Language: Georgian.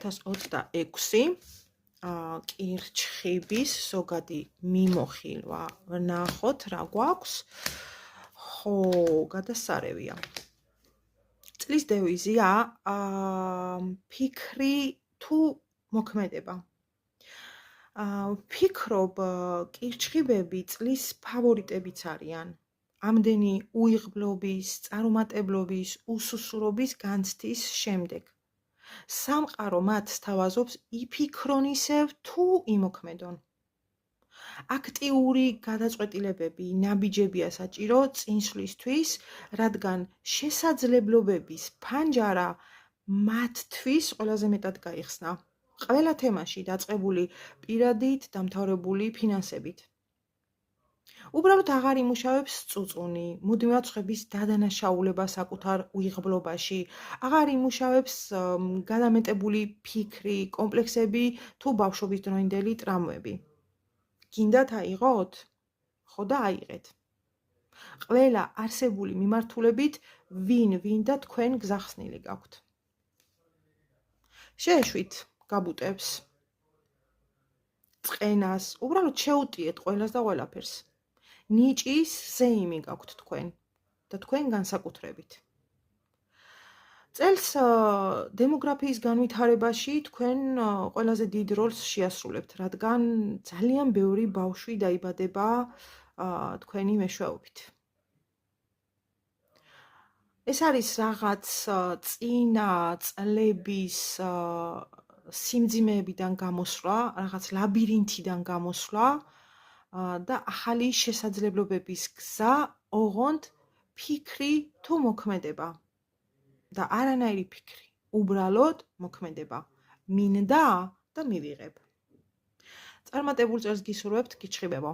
2026 კირჩხიბის ზოგადი მიმოხილვა ვნახოთ რა გვაქვს. ხო, გადასარევია. წლის დევიზია ფიქრი თუ მოქმედება. ვფიქრობ, კირჩხიბები წლის ფავორიტებიც არიან. ამდენი უიღბლობის, წარუმატებლობის, უსუსურობის განცდის შემდეგ. სამყარო მათ სთავაზობს იფიქრონ ისევ თუ იმოქმედონ. აქტიური გადაწყვეტილებები ნაბიჯებია საჭირო წინსვლისთვის, რადგან შესაძლებლობების ფანჯარა მათთვის ყველაზე მეტად გაიხსნა. ყველა თემაში დაწყებული პირადით დამთავრებული ფინანსებით. უბრალოდ აღარ იმუშავებს წუწუნი, მუდმივად ხვების დადანაშაულება საკუთარ უიღბლობაში, აღარ იმუშავებს გადამეტებული ფიქრი, კომპლექსები თუ ბავშვობის დროინდელი ტრამვები. გინდათ აიღოთ? ხო და აიღეთ. ყველა არსებული მიმართულებით ვინ და თქვენ გზახსნილი გაქვთ. შეეშვით გაბუტებს, წყენას, უბრალოდ შეუტიეთ ყველას და ყველაფერს. ნიჭის ზეიმი გაქვთ თქვენ და თქვენ განსაკუთრებით. წელს დემოგრაფიის განვითარებაში თქვენ ყველაზე დიდ როლს შეასრულებთ, რადგან ძალიან ბევრი ბავშვი დაიბადება თქვენი მეშვეობით. ეს არის რაღაც წინა წლების სიმძიმეებიდან გამოსვლა, რაღაც ლაბირინთიდან გამოსვლა და ახალი შესაძლებლობების გზა, ოღონდ ფიქრი თუ მოქმედება. და არანაირი ფიქრი, უბრალოდ მოქმედება. მინდა და მივიღებ. წარმატებულ წელს გისურვებთ, გიჩხიბებო.